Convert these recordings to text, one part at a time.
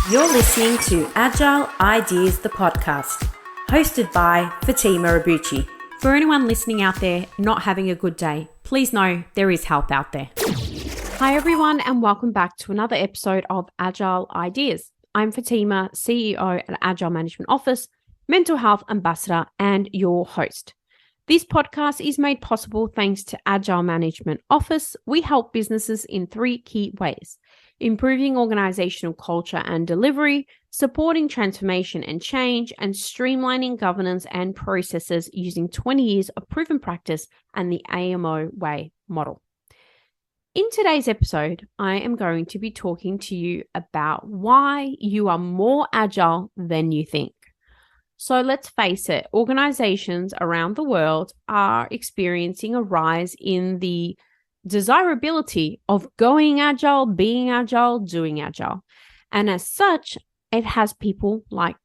You're listening to Agile Ideas, the podcast, hosted by Fatima Abuchi. For anyone listening out there not having a good day, please know there is help out there. Hi everyone, and welcome back to another episode of Agile Ideas. I'm Fatima, CEO at Agile Management Office, mental health ambassador, and your host. This podcast is made possible thanks to Agile Management Office. We help businesses in three key ways: improving organizational culture and delivery, supporting transformation and change, and streamlining governance and processes using 20 years of proven practice and the AMO way model. In today's episode, I am going to be talking to you about why you are more agile than you think. So let's face it, organizations around the world are experiencing a rise in the desirability of going agile, being agile, doing agile. And as such, it has people like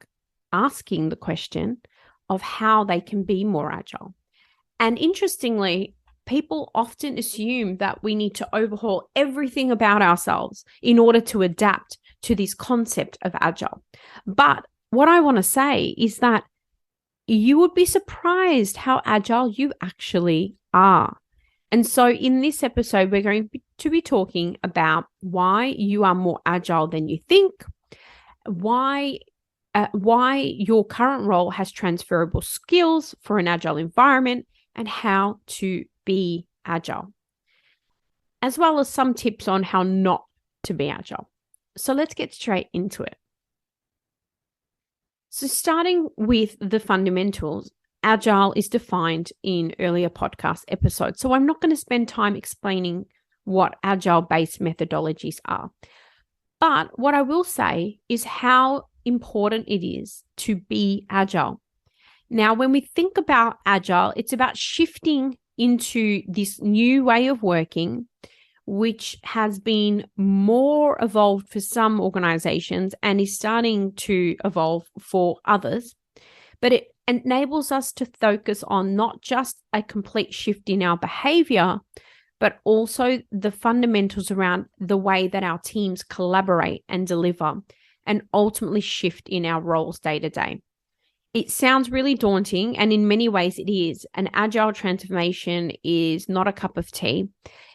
asking the question of how they can be more agile. And interestingly, people often assume that we need to overhaul everything about ourselves in order to adapt to this concept of agile. But what I want to say is that you would be surprised how agile you actually are. And so in this episode, we're going to be talking about why you are more agile than you think, why your current role has transferable skills for an agile environment, and how to be agile, as well as some tips on how not to be agile. So let's get straight into it. So starting with the fundamentals, Agile is defined in earlier podcast episodes. So I'm not going to spend time explaining what Agile-based methodologies are. But what I will say is how important it is to be Agile. Now, when we think about Agile, it's about shifting into this new way of working, which has been more evolved for some organizations and is starting to evolve for others. But it enables us to focus on not just a complete shift in our behavior, but also the fundamentals around the way that our teams collaborate and deliver, and ultimately shift in our roles day to day. It sounds really daunting, and in many ways it is. An agile transformation is not a cup of tea.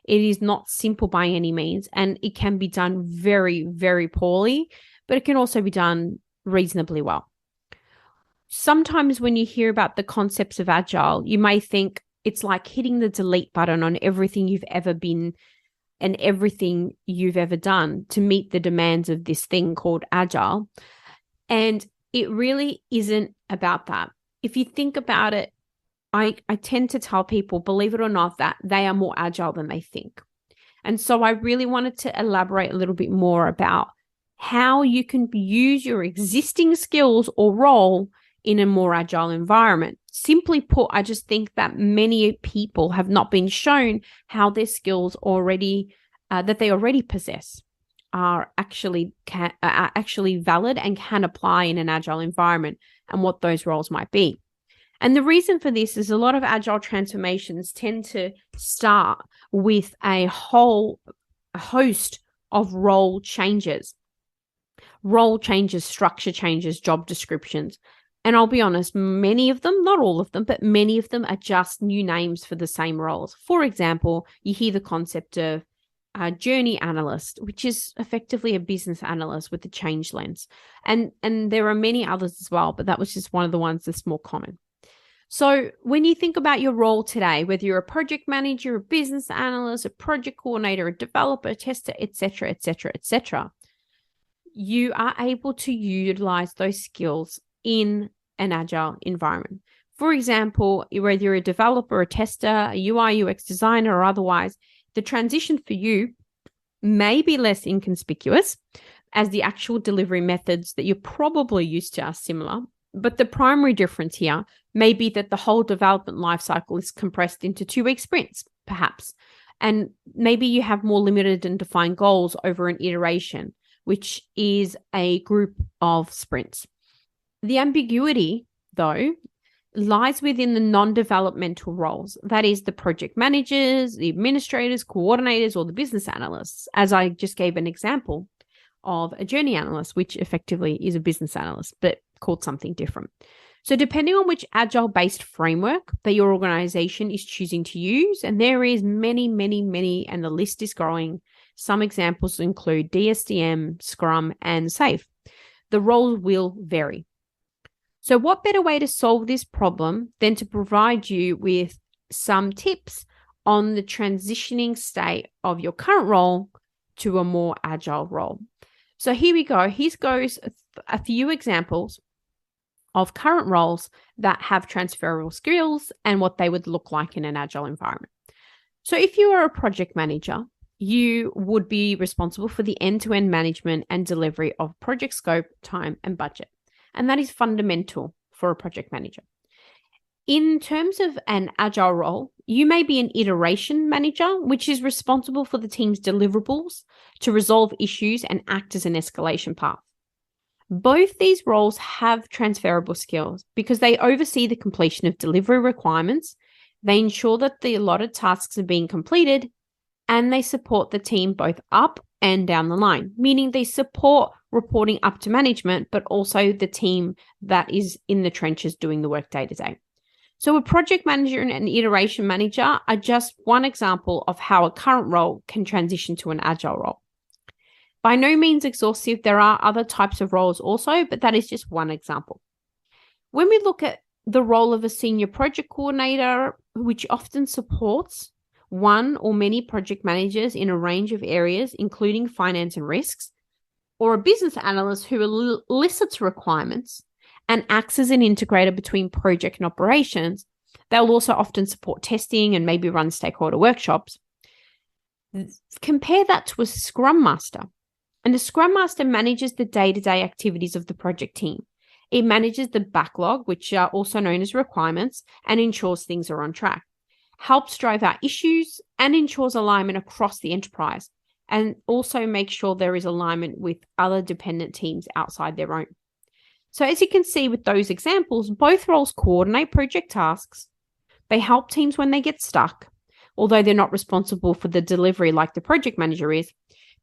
It is not simple by any means, and it can be done very, very poorly, but it can also be done reasonably well. Sometimes when you hear about the concepts of agile, you may think it's like hitting the delete button on everything you've ever been and everything you've ever done to meet the demands of this thing called agile. And it really isn't about that. If you think about it, I tend to tell people, believe it or not, that they are more agile than they think. And so I really wanted to elaborate a little bit more about how you can use your existing skills or role in a more agile environment. Simply put, I just think that many people have not been shown how their skills that they already possess are actually valid and can apply in an agile environment, and what those roles might be. And the reason for this is a lot of agile transformations tend to start with a host of role changes, structure changes, job descriptions. And I'll be honest, many of them, not all of them, but many of them are just new names for the same roles. For example, you hear the concept of a journey analyst, which is effectively a business analyst with a change lens. And there are many others as well, but that was just one of the ones that's more common. So when you think about your role today, whether you're a project manager, a business analyst, a project coordinator, a developer, a tester, etc., you are able to utilize those skills in an agile environment. For example, whether you're a developer, a tester, a UI, UX designer, or otherwise, the transition for you may be less inconspicuous, as the actual delivery methods that you're probably used to are similar. But the primary difference here may be that the whole development lifecycle is compressed into 2-week sprints, perhaps. And maybe you have more limited and defined goals over an iteration, which is a group of sprints. The ambiguity, though, lies within the non-developmental roles. That is the project managers, the administrators, coordinators, or the business analysts, as I just gave an example of a journey analyst, which effectively is a business analyst, but called something different. So depending on which agile-based framework that your organization is choosing to use, and there is many, and the list is growing. Some examples include DSDM, Scrum, and SAFe. The roles will vary. So what better way to solve this problem than to provide you with some tips on the transitioning state of your current role to a more agile role. So here we go. Here goes a few examples of current roles that have transferable skills and what they would look like in an agile environment. So if you are a project manager, you would be responsible for the end-to-end management and delivery of project scope, time, and budget. And that is fundamental for a project manager. In terms of an agile role, you may be an iteration manager, which is responsible for the team's deliverables to resolve issues and act as an escalation path. Both these roles have transferable skills because they oversee the completion of delivery requirements, they ensure that the allotted tasks are being completed, and they support the team both up and down the line, meaning they support reporting up to management, but also the team that is in the trenches doing the work day to day. So a project manager and an iteration manager are just one example of how a current role can transition to an agile role. By no means exhaustive, there are other types of roles also, but that is just one example. When we look at the role of a senior project coordinator, which often supports one or many project managers in a range of areas, including finance and risks, or a business analyst who elicits requirements and acts as an integrator between project and operations, they'll also often support testing and maybe run stakeholder workshops. Compare that to a Scrum Master. And the Scrum Master manages the day-to-day activities of the project team. It manages the backlog, which are also known as requirements, and ensures things are on track, helps drive out issues, and ensures alignment across the enterprise, and also make sure there is alignment with other dependent teams outside their own. So as you can see with those examples, both roles coordinate project tasks. They help teams when they get stuck, although they're not responsible for the delivery like the project manager is.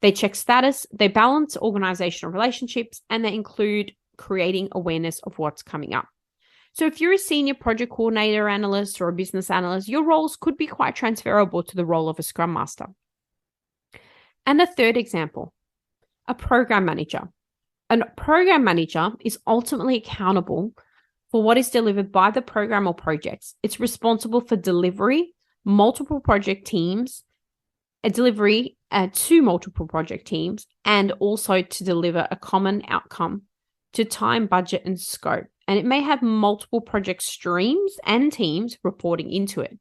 They check status, they balance organizational relationships, and they include creating awareness of what's coming up. So if you're a senior project coordinator analyst or a business analyst, your roles could be quite transferable to the role of a Scrum Master. And a third example, a program manager. A program manager is ultimately accountable for what is delivered by the program or projects. It's responsible for delivery, multiple project teams, a delivery to multiple project teams, and also to deliver a common outcome to time, budget, and scope. And it may have multiple project streams and teams reporting into it.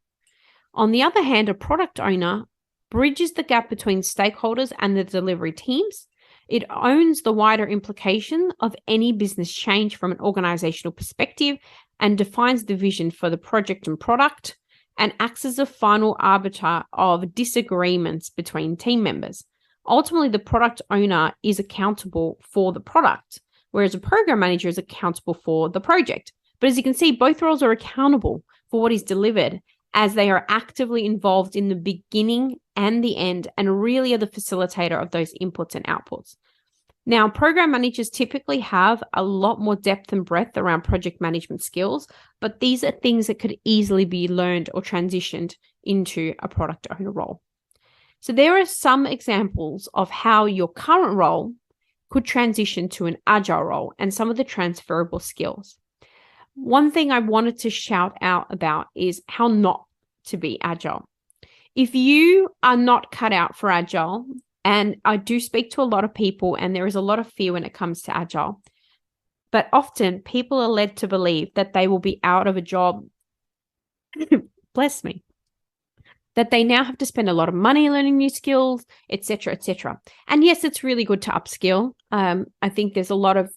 On the other hand, a product owner bridges the gap between stakeholders and the delivery teams. It owns the wider implication of any business change from an organizational perspective and defines the vision for the project and product, and acts as a final arbiter of disagreements between team members. Ultimately, the product owner is accountable for the product, whereas a program manager is accountable for the project. But as you can see, both roles are accountable for what is delivered, as they are actively involved in the beginning and the end, and really are the facilitator of those inputs and outputs. Now, program managers typically have a lot more depth and breadth around project management skills, but these are things that could easily be learned or transitioned into a product owner role. So there are some examples of how your current role could transition to an agile role and some of the transferable skills. One thing I wanted to shout out about is how not to be agile. If you are not cut out for agile, and I do speak to a lot of people, and there is a lot of fear when it comes to agile, but often people are led to believe that they will be out of a job, bless me, that they now have to spend a lot of money learning new skills, etc., etc. And yes, it's really good to upskill. I think there's a lot of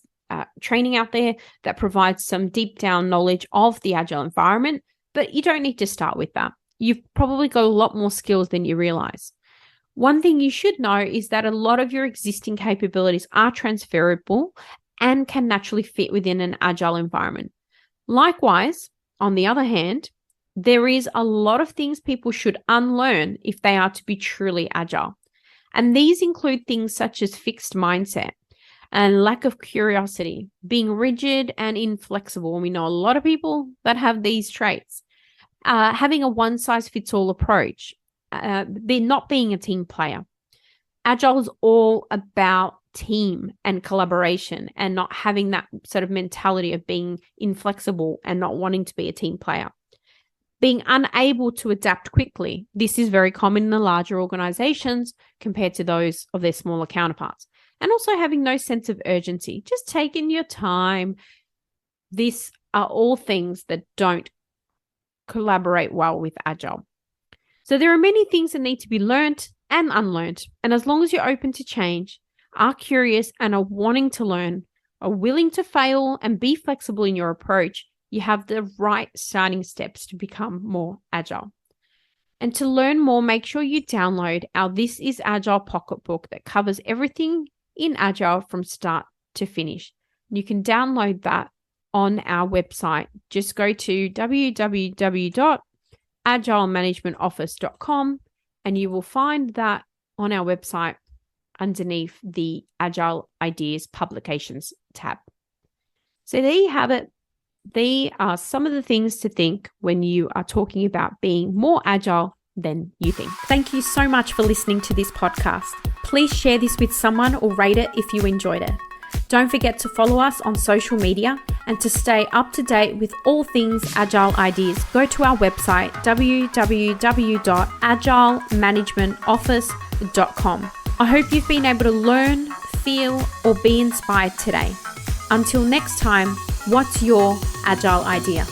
training out there that provides some deep down knowledge of the agile environment, but you don't need to start with that. You've probably got a lot more skills than you realize. One thing you should know is that a lot of your existing capabilities are transferable and can naturally fit within an agile environment. Likewise, on the other hand, there is a lot of things people should unlearn if they are to be truly agile. And these include things such as fixed mindset and lack of curiosity, being rigid and inflexible. We know a lot of people that have these traits. Having a one-size-fits-all approach, not being a team player. Agile is all about team and collaboration and not having that sort of mentality of being inflexible and not wanting to be a team player. Being unable to adapt quickly. This is very common in the larger organizations compared to those of their smaller counterparts. And also having no sense of urgency, just taking your time. These are all things that don't collaborate well with Agile. So there are many things that need to be learned and unlearned. And as long as you're open to change, are curious and are wanting to learn, are willing to fail and be flexible in your approach, you have the right starting steps to become more agile. And to learn more, make sure you download our This is Agile pocketbook that covers everything in Agile from start to finish. You can download that on our website. Just go to www.agilemanagementoffice.com and you will find that on our website underneath the Agile Ideas Publications tab. So there you have it. They are some of the things to think when you are talking about being more agile than you think. Thank you so much for listening to this podcast. Please share this with someone or rate it if you enjoyed it. Don't forget to follow us on social media, and to stay up to date with all things Agile Ideas, go to our website www.agilemanagementoffice.com. I hope you've been able to learn, feel, or be inspired today. Until next time, what's your Agile idea?